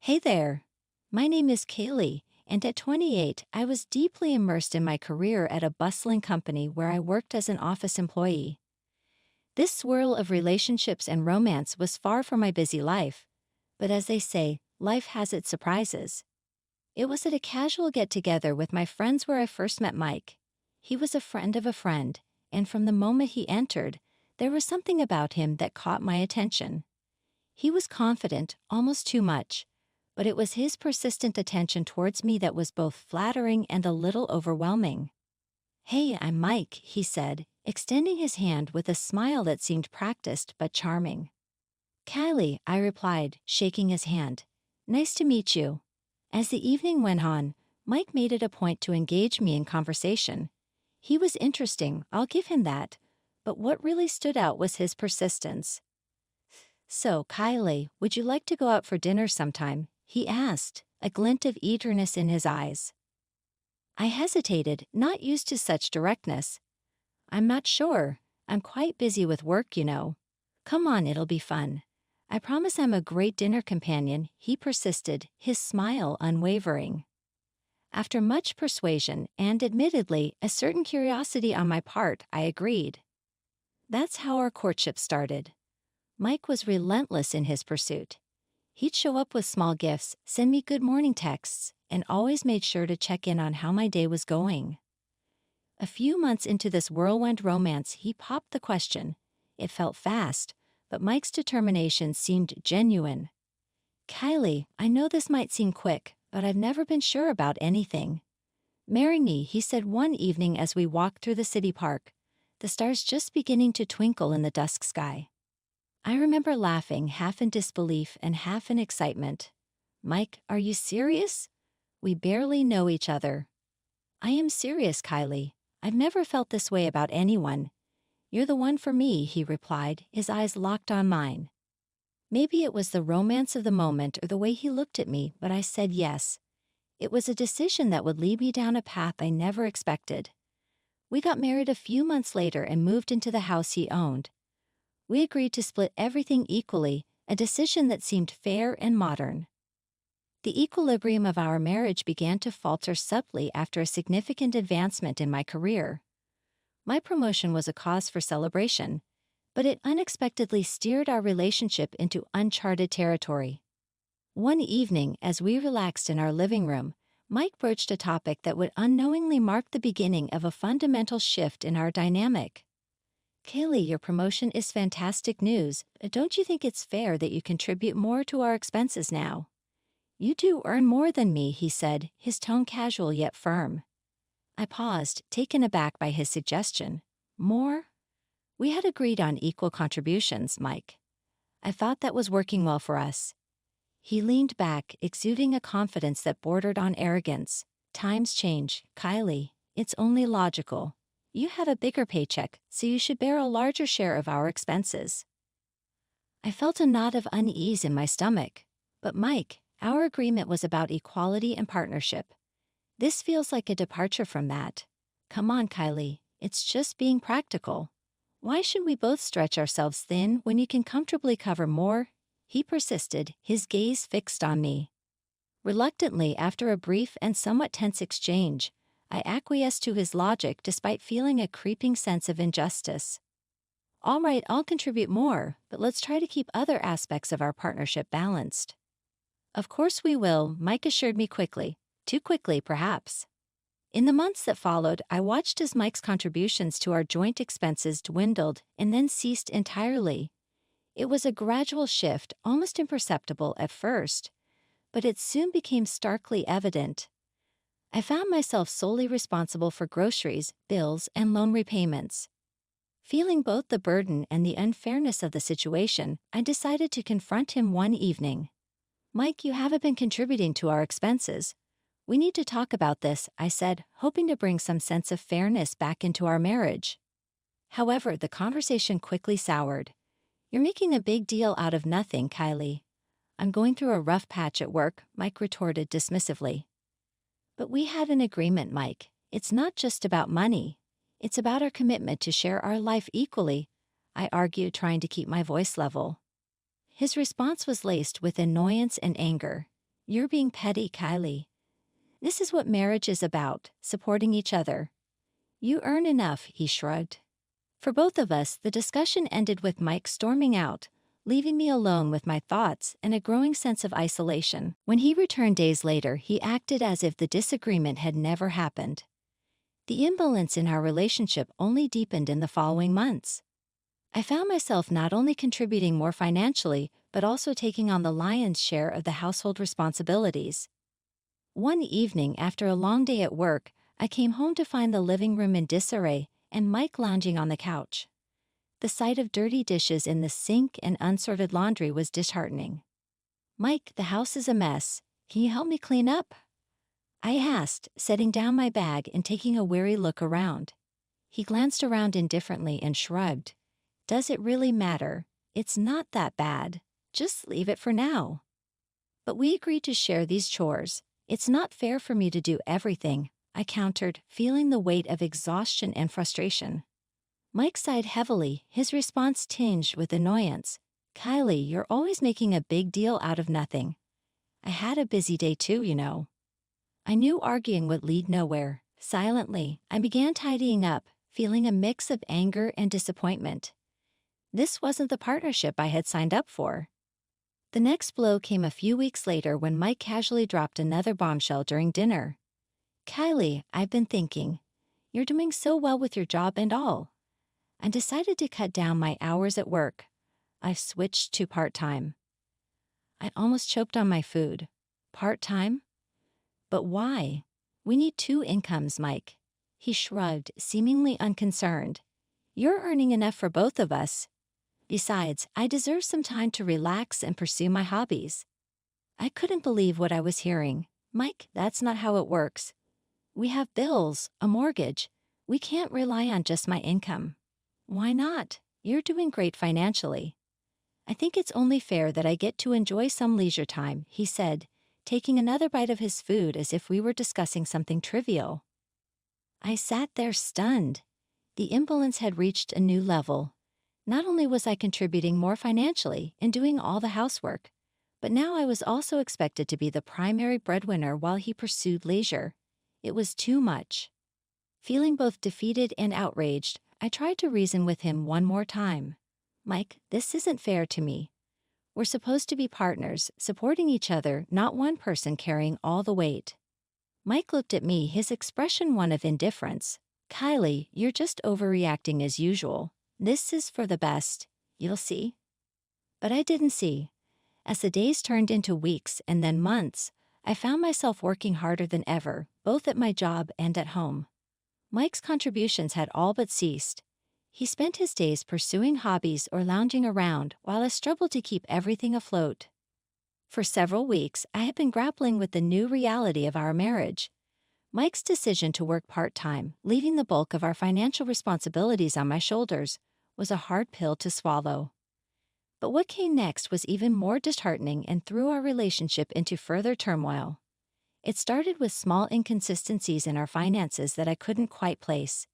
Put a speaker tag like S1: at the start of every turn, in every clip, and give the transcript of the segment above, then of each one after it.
S1: Hey there. My name is Kaylee, and at 28, I was deeply immersed in my career at a bustling company where I worked as an office employee. This swirl of relationships and romance was far from my busy life, but as they say, life has its surprises. It was at a casual get-together with my friends where I first met Mike. He was a friend of a friend, and from the moment he entered, there was something about him that caught my attention. He was confident, almost too much, but it was his persistent attention towards me that was both flattering and a little overwhelming. "Hey, I'm Mike," he said, extending his hand with a smile that seemed practiced but charming. "Kylie," I replied, shaking his hand. "Nice to meet you." As the evening went on, Mike made it a point to engage me in conversation. He was interesting, I'll give him that, but what really stood out was his persistence. "So, Kylie, would you like to go out for dinner sometime?" he asked, a glint of eagerness in his eyes. I hesitated, not used to such directness. "I'm not sure. I'm quite busy with work, you know." "Come on, it'll be fun. I promise I'm a great dinner companion," he persisted, his smile unwavering. After much persuasion and, admittedly, a certain curiosity on my part, I agreed. That's how our courtship started. Mike was relentless in his pursuit. He'd show up with small gifts, send me good morning texts, and always made sure to check in on how my day was going. A few months into this whirlwind romance, he popped the question. It felt fast, but Mike's determination seemed genuine. "Kylie, I know this might seem quick, but I've never been sure about anything. Marry me," he said one evening as we walked through the city park, the stars just beginning to twinkle in the dusk sky. I remember laughing, half in disbelief and half in excitement. "Mike, are you serious? We barely know each other." "I am serious, Kylie. I've never felt this way about anyone. You're the one for me," he replied, his eyes locked on mine. Maybe it was the romance of the moment or the way he looked at me, but I said yes. It was a decision that would lead me down a path I never expected. We got married a few months later and moved into the house he owned. We agreed to split everything equally, a decision that seemed fair and modern. The equilibrium of our marriage began to falter subtly after a significant advancement in my career. My promotion was a cause for celebration, but it unexpectedly steered our relationship into uncharted territory. One evening, as we relaxed in our living room, Mike broached a topic that would unknowingly mark the beginning of a fundamental shift in our dynamic. "Kaylee, your promotion is fantastic news, but don't you think it's fair that you contribute more to our expenses now?" "You do earn more than me," he said, his tone casual yet firm. I paused, taken aback by his suggestion. "More?" "We had agreed on equal contributions, Mike. I thought that was working well for us." He leaned back, exuding a confidence that bordered on arrogance. "Times change, Kylie. It's only logical. You have a bigger paycheck, so you should bear a larger share of our expenses." I felt a knot of unease in my stomach. "But Mike, our agreement was about equality and partnership. This feels like a departure from that." "Come on, Kylie, it's just being practical. Why should we both stretch ourselves thin when you can comfortably cover more?" he persisted, his gaze fixed on me. Reluctantly, after a brief and somewhat tense exchange, I acquiesced to his logic despite feeling a creeping sense of injustice. "All right, I'll contribute more, but let's try to keep other aspects of our partnership balanced." "Of course we will," Mike assured me quickly. Too quickly, perhaps. In the months that followed, I watched as Mike's contributions to our joint expenses dwindled and then ceased entirely. It was a gradual shift, almost imperceptible at first, but it soon became starkly evident. I found myself solely responsible for groceries, bills, and loan repayments. Feeling both the burden and the unfairness of the situation, I decided to confront him one evening. "Mike, you haven't been contributing to our expenses. We need to talk about this," I said, hoping to bring some sense of fairness back into our marriage. However, the conversation quickly soured. "You're making a big deal out of nothing, Kylie." "I'm going through a rough patch at work," Mike retorted dismissively. "But we had an agreement, Mike. It's not just about money. It's about our commitment to share our life equally," I argued, trying to keep my voice level. His response was laced with annoyance and anger. You're being petty, Kylie. This is what marriage is about, supporting each other. You earn enough, he shrugged. For both of us, the discussion ended with Mike storming out, leaving me alone with my thoughts and a growing sense of isolation. When he returned days later, he acted as if the disagreement had never happened. The imbalance in our relationship only deepened in the following months. I found myself not only contributing more financially, but also taking on the lion's share of the household responsibilities. One evening, after a long day at work, I came home to find the living room in disarray and Mike lounging on the couch. The sight of dirty dishes in the sink and unsorted laundry was disheartening. "Mike, the house is a mess. Can you help me clean up?" I asked, setting down my bag and taking a wary look around. He glanced around indifferently and shrugged. "Does it really matter? It's not that bad. Just leave it for now." "But we agreed to share these chores. It's not fair for me to do everything," I countered, feeling the weight of exhaustion and frustration. Mike sighed heavily, his response tinged with annoyance. "Kylie, you're always making a big deal out of nothing. I had a busy day too, you know." I knew arguing would lead nowhere. Silently, I began tidying up, feeling a mix of anger and disappointment. This wasn't the partnership I had signed up for. The next blow came a few weeks later when Mike casually dropped another bombshell during dinner. "Kylie, I've been thinking. You're doing so well with your job and all. I decided to cut down my hours at work. I've switched to part-time." I almost choked on my food. Part-time? But why? "We need 2 incomes, Mike." He shrugged, seemingly unconcerned. "You're earning enough for both of us. Besides, I deserve some time to relax and pursue my hobbies." I couldn't believe what I was hearing. "Mike, that's not how it works. We have bills, a mortgage. We can't rely on just my income." "Why not? You're doing great financially." "I think it's only fair that I get to enjoy some leisure time," he said, taking another bite of his food as if we were discussing something trivial. I sat there stunned. The imbalance had reached a new level. Not only was I contributing more financially and doing all the housework, but now I was also expected to be the primary breadwinner while he pursued leisure. It was too much. Feeling both defeated and outraged, I tried to reason with him one more time. "Mike, this isn't fair to me. We're supposed to be partners, supporting each other, not one person carrying all the weight." Mike looked at me, his expression one of indifference. "Kylie, you're just overreacting as usual. This is for the best. You'll see." But I didn't see. As the days turned into weeks and then months, I found myself working harder than ever, both at my job and at home. Mike's contributions had all but ceased. He spent his days pursuing hobbies or lounging around while I struggled to keep everything afloat. For several weeks, I had been grappling with the new reality of our marriage. Mike's decision to work part-time, leaving the bulk of our financial responsibilities on my shoulders, was a hard pill to swallow. But what came next was even more disheartening and threw our relationship into further turmoil. It started with small inconsistencies in our finances that I couldn't quite place.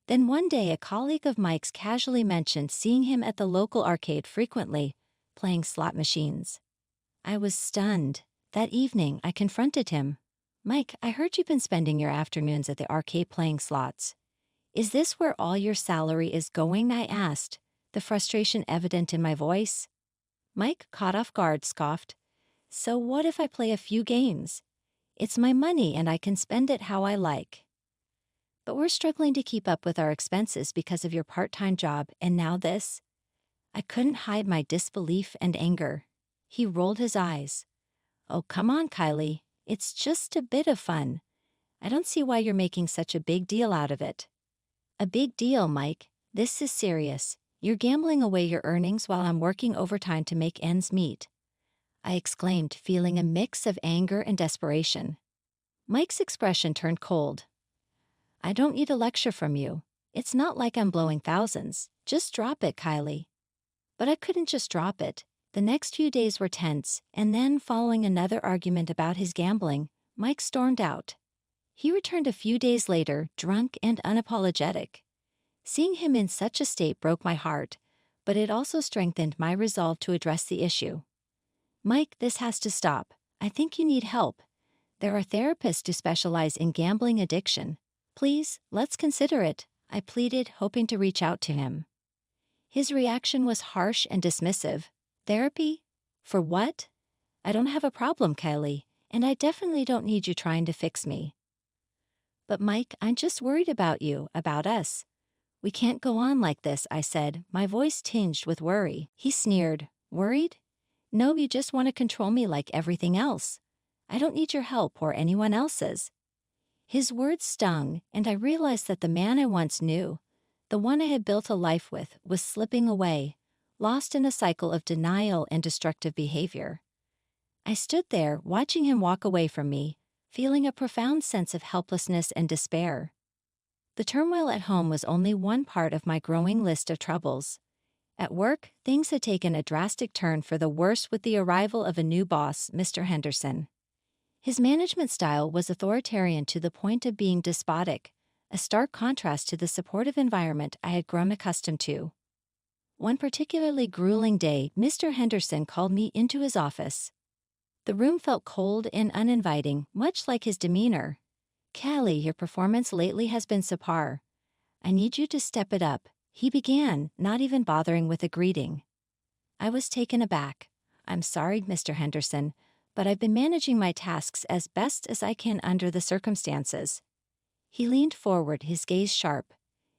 S1: Then one day a colleague of Mike's casually mentioned seeing him at the local arcade frequently, playing slot machines. I was stunned. That evening, I confronted him. "Mike, I heard you've been spending your afternoons at the arcade playing slots. Is this where all your salary is going?" I asked, the frustration evident in my voice. Mike, caught off guard, scoffed. "So what if I play a few games? It's my money and I can spend it how I like." "But we're struggling to keep up with our expenses because of your part-time job, and now this." I couldn't hide my disbelief and anger. He rolled his eyes. "Oh, come on, Kylie. It's just a bit of fun. I don't see why you're making such a big deal out of it." "A big deal, Mike. This is serious. You're gambling away your earnings while I'm working overtime to make ends meet," I exclaimed, feeling a mix of anger and desperation. Mike's expression turned cold. "I don't need a lecture from you. It's not like I'm blowing thousands. Just drop it, Kylie." But I couldn't just drop it. The next few days were tense, and then, following another argument about his gambling, Mike stormed out. He returned a few days later, drunk and unapologetic. Seeing him in such a state broke my heart, but it also strengthened my resolve to address the issue. "Mike, this has to stop. I think you need help. There are therapists who specialize in gambling addiction. Please, let's consider it, I pleaded, hoping to reach out to him. His reaction was harsh and dismissive. Therapy? For what? I don't have a problem, Kylie, and I definitely don't need you trying to fix me. But Mike, I'm just worried about you, about us. We can't go on like this, I said, my voice tinged with worry. He sneered. Worried? No, you just want to control me like everything else. I don't need your help or anyone else's. His words stung, and I realized that the man I once knew, the one I had built a life with, was slipping away, lost in a cycle of denial and destructive behavior. I stood there, watching him walk away from me, feeling a profound sense of helplessness and despair. The turmoil at home was only one part of my growing list of troubles. At work, things had taken a drastic turn for the worse with the arrival of a new boss, Mr. Henderson. His management style was authoritarian to the point of being despotic, a stark contrast to the supportive environment I had grown accustomed to. One particularly grueling day, Mr. Henderson called me into his office. The room felt cold and uninviting, much like his demeanor. Callie, your performance lately has been subpar. I need you to step it up, he began, not even bothering with a greeting. I was taken aback. I'm sorry, Mr. Henderson, but I've been managing my tasks as best as I can under the circumstances. He leaned forward, his gaze sharp.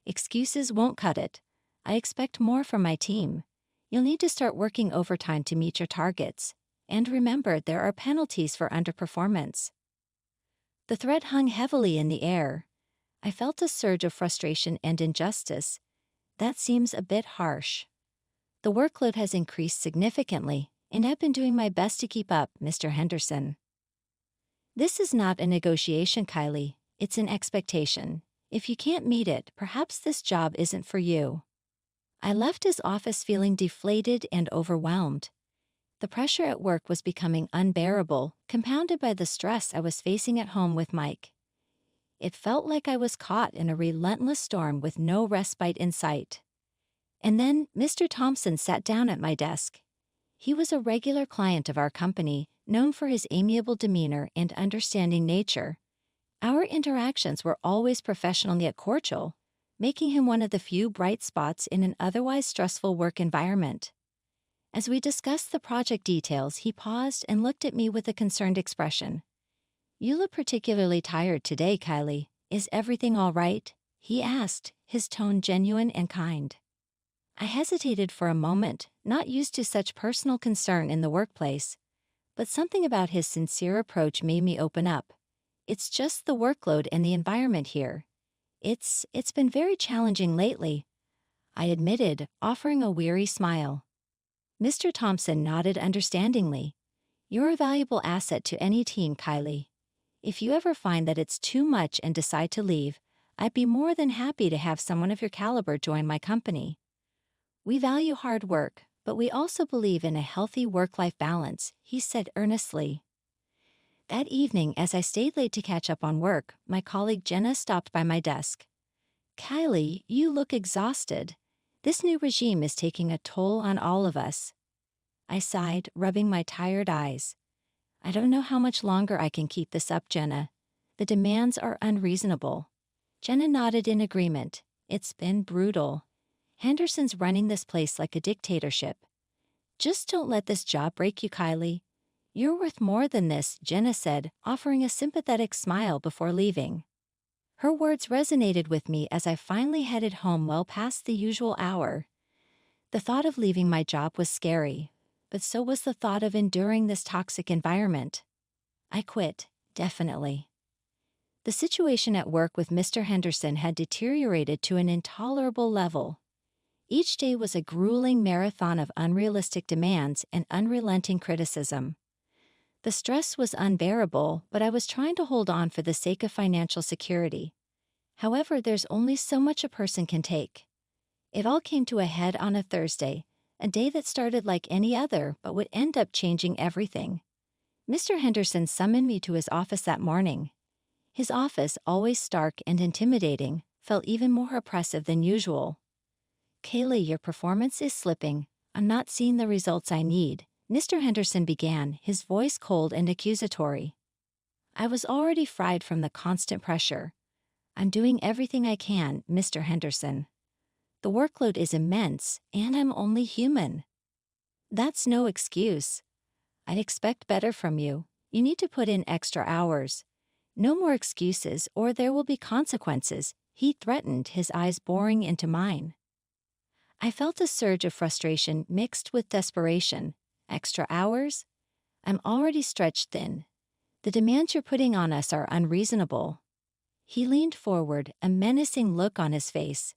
S1: Excuses won't cut it. I expect more from my team. You'll need to start working overtime to meet your targets. And remember, there are penalties for underperformance. The threat hung heavily in the air. I felt a surge of frustration and injustice. That seems a bit harsh. The workload has increased significantly, and I've been doing my best to keep up, Mr. Henderson. This is not a negotiation, Kylie. It's an expectation. If you can't meet it, perhaps this job isn't for you. I left his office feeling deflated and overwhelmed. The pressure at work was becoming unbearable, compounded by the stress I was facing at home with Mike. It felt like I was caught in a relentless storm with no respite in sight. And then Mr. Thompson sat down at my desk. He was a regular client of our company, known for his amiable demeanor and understanding nature. Our interactions were always professional yet cordial, making him one of the few bright spots in an otherwise stressful work environment. As we discussed the project details, he paused and looked at me with a concerned expression. You look particularly tired today, Kylie. Is everything all right? He asked, his tone genuine and kind. I hesitated for a moment, not used to such personal concern in the workplace. But something about his sincere approach made me open up. It's just the workload and the environment here. It's been very challenging lately, I admitted, offering a weary smile. Mr. Thompson nodded understandingly. You're a valuable asset to any team, Kylie. If you ever find that it's too much and decide to leave, I'd be more than happy to have someone of your caliber join my company. We value hard work, but we also believe in a healthy work-life balance, he said earnestly. That evening, as I stayed late to catch up on work, my colleague Jenna stopped by my desk. Kylie, you look exhausted. This new regime is taking a toll on all of us. I sighed, rubbing my tired eyes. I don't know how much longer I can keep this up, Jenna. The demands are unreasonable. Jenna nodded in agreement. It's been brutal. Henderson's running this place like a dictatorship. Just don't let this job break you, Kylie. You're worth more than this, Jenna said, offering a sympathetic smile before leaving. Her words resonated with me as I finally headed home well past the usual hour. The thought of leaving my job was scary, but so was the thought of enduring this toxic environment. I quit, definitely. The situation at work with Mr. Henderson had deteriorated to an intolerable level. Each day was a grueling marathon of unrealistic demands and unrelenting criticism. The stress was unbearable, but I was trying to hold on for the sake of financial security. However, there's only so much a person can take. It all came to a head on a Thursday, a day that started like any other but would end up changing everything. Mr. Henderson summoned me to his office that morning. His office, always stark and intimidating, felt even more oppressive than usual. Kaylee, your performance is slipping. I'm not seeing the results I need, Mr. Henderson began, his voice cold and accusatory. I was already fried from the constant pressure. I'm doing everything I can, Mr. Henderson. The workload is immense, and I'm only human. That's no excuse. I'd expect better from you. You need to put in extra hours. No more excuses, or there will be consequences, he threatened, his eyes boring into mine. I felt a surge of frustration mixed with desperation. Extra hours? I'm already stretched thin. The demands you're putting on us are unreasonable. He leaned forward, a menacing look on his face.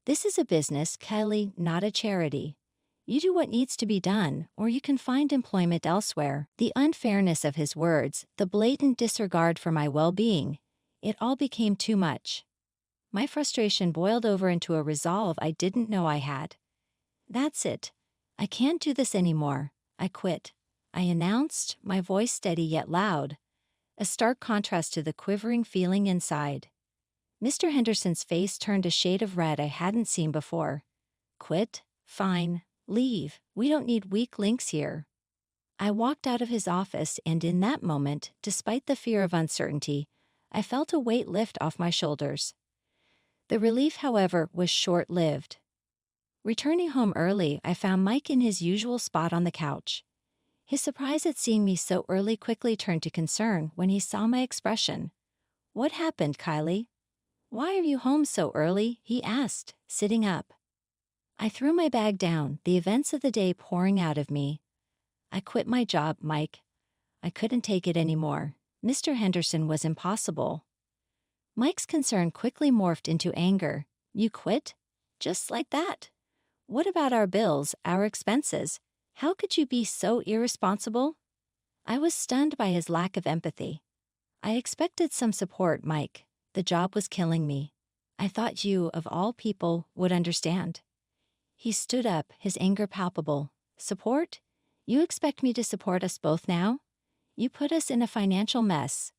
S1: This is a business, Kelly, not a charity. You do what needs to be done, or you can find employment elsewhere. The unfairness of his words, the blatant disregard for my well-being, it all became too much. My frustration boiled over into a resolve I didn't know I had. That's it. I can't do this anymore. I quit. I announced, my voice steady yet loud, a stark contrast to the quivering feeling inside. Mr. Henderson's face turned a shade of red I hadn't seen before. Quit? Fine. Leave. We don't need weak links here. I walked out of his office, and in that moment, despite the fear of uncertainty, I felt a weight lift off my shoulders. The relief, however, was short-lived. Returning home early, I found Mike in his usual spot on the couch. His surprise at seeing me so early quickly turned to concern when he saw my expression. What happened, Kylie? Why are you home so early? He asked, sitting up. I threw my bag down, the events of the day pouring out of me. I quit my job, Mike. I couldn't take it anymore. Mr. Henderson was impossible. Mike's concern quickly morphed into anger. You quit? Just like that? What about our bills, our expenses? How could you be so irresponsible? I was stunned by his lack of empathy. I expected some support, Mike. The job was killing me. I thought you, of all people, would understand. He stood up, his anger palpable. Support? You expect me to support us both now? You put us in a financial mess.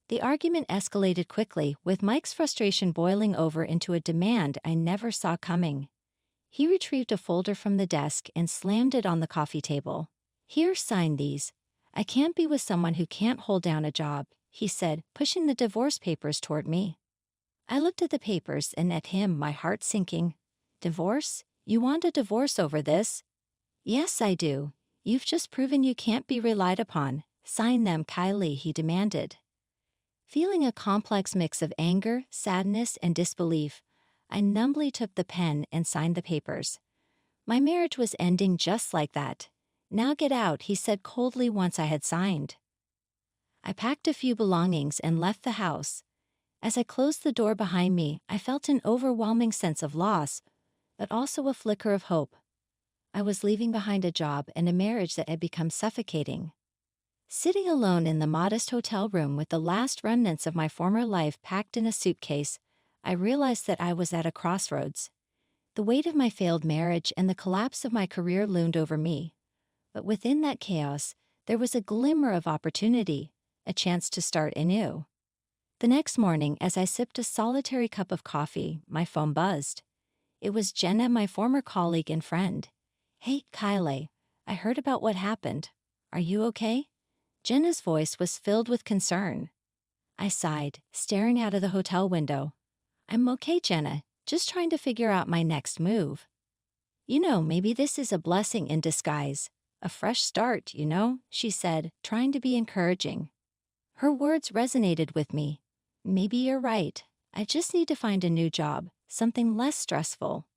S1: The argument escalated quickly, with Mike's frustration boiling over into a demand I never saw coming. He retrieved a folder from the desk and slammed it on the coffee table. Here, sign these. I can't be with someone who can't hold down a job, he said, pushing the divorce papers toward me. I looked at the papers and at him, my heart sinking. Divorce? You want a divorce over this? Yes, I do. You've just proven you can't be relied upon. Sign them, Kylie, he demanded. Feeling a complex mix of anger, sadness, and disbelief, I numbly took the pen and signed the papers. My marriage was ending just like that. Now get out, he said coldly once I had signed. I packed a few belongings and left the house. As I closed the door behind me, I felt an overwhelming sense of loss, but also a flicker of hope. I was leaving behind a job and a marriage that had become suffocating. Sitting alone in the modest hotel room with the last remnants of my former life packed in a suitcase, I realized that I was at a crossroads. The weight of my failed marriage and the collapse of my career loomed over me. But within that chaos, there was a glimmer of opportunity, a chance to start anew. The next morning, as I sipped a solitary cup of coffee, my phone buzzed. It was Jenna, my former colleague and friend. Hey, Kylie, I heard about what happened. Are you okay? Jenna's voice was filled with concern. I sighed, staring out of the hotel window. I'm okay, Jenna, just trying to figure out my next move. Maybe this is a blessing in disguise. A fresh start, she said, trying to be encouraging. Her words resonated with me. Maybe you're right. I just need to find a new job, something less stressful.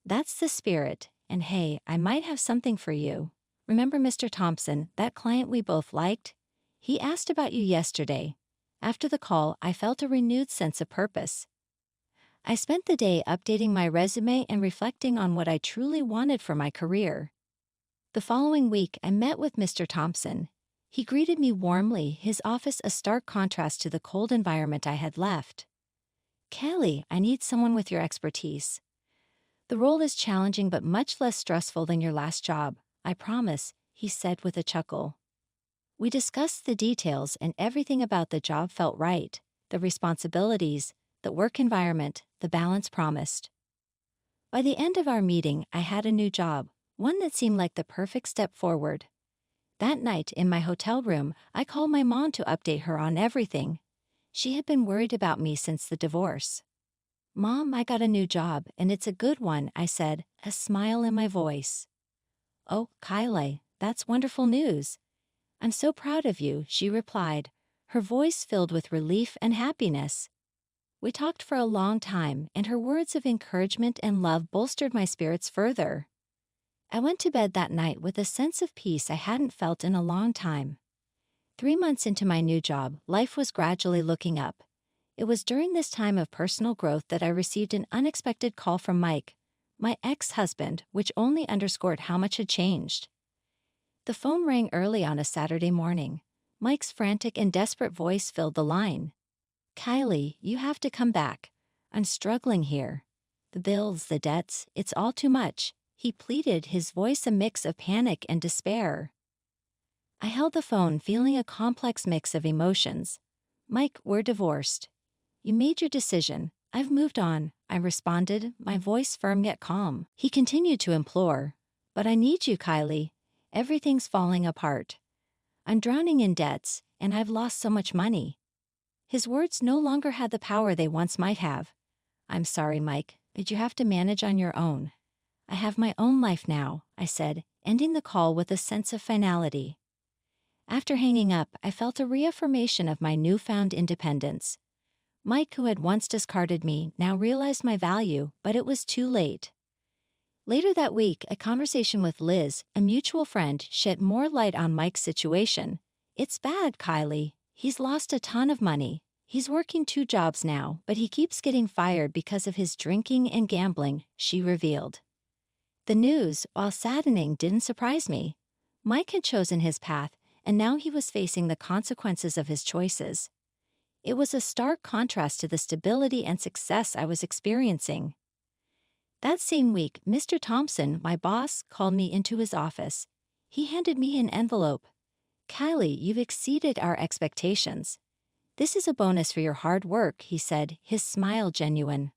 S1: That's the spirit, and hey, I might have something for you. Remember Mr. Thompson, that client we both liked? He asked about you yesterday. After the call, I felt a renewed sense of purpose. I spent the day updating my resume and reflecting on what I truly wanted for my career. The following week, I met with Mr. Thompson. He greeted me warmly, his office a stark contrast to the cold environment I had left. Kelly, I need someone with your expertise. The role is challenging but much less stressful than your last job, I promise, he said with a chuckle. We discussed the details and everything about the job felt right, the responsibilities, the work environment, the balance promised. By the end of our meeting, I had a new job, one that seemed like the perfect step forward. That night in my hotel room, I called my mom to update her on everything. She had been worried about me since the divorce. "Mom, I got a new job, and it's a good one," I said, a smile in my voice. "Oh, Kylie, that's wonderful news. I'm so proud of you," she replied, her voice filled with relief and happiness. We talked for a long time, and her words of encouragement and love bolstered my spirits further. I went to bed that night with a sense of peace I hadn't felt in a long time. 3 months into my new job, life was gradually looking up. It was during this time of personal growth that I received an unexpected call from Mike, my ex-husband, which only underscored how much had changed. The phone rang early on a Saturday morning. Mike's frantic and desperate voice filled the line. "Kylie, you have to come back. I'm struggling here. The bills, the debts, it's all too much," he pleaded, his voice a mix of panic and despair. I held the phone, feeling a complex mix of emotions. "Mike, we're divorced. You made your decision. I've moved on," I responded, my voice firm yet calm. He continued to implore. "But I need you, Kylie. Everything's falling apart. I'm drowning in debts, and I've lost so much money." His words no longer had the power they once might have. "I'm sorry, Mike, but you have to manage on your own. I have my own life now," I said, ending the call with a sense of finality. After hanging up, I felt a reaffirmation of my newfound independence. Mike, who had once discarded me, now realized my value, but it was too late. Later that week, a conversation with Liz, a mutual friend, shed more light on Mike's situation. "It's bad, Kylie. He's lost a ton of money. He's working 2 jobs now, but he keeps getting fired because of his drinking and gambling," she revealed. The news, while saddening, didn't surprise me. Mike had chosen his path, and now he was facing the consequences of his choices. It was a stark contrast to the stability and success I was experiencing. That same week, Mr. Thompson, my boss, called me into his office. He handed me an envelope. "Kylie, you've exceeded our expectations. This is a bonus for your hard work," he said, his smile genuine.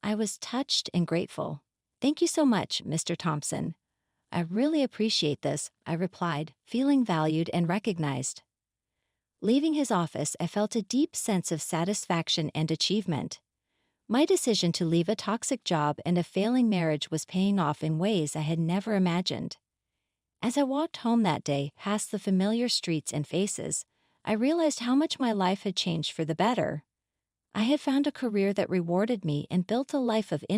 S1: I was touched and grateful. "Thank you so much, Mr. Thompson. I really appreciate this," I replied, feeling valued and recognized. Leaving his office, I felt a deep sense of satisfaction and achievement. My decision to leave a toxic job and a failing marriage was paying off in ways I had never imagined. As I walked home that day, past the familiar streets and faces, I realized how much my life had changed for the better. I had found a career that rewarded me and built a life of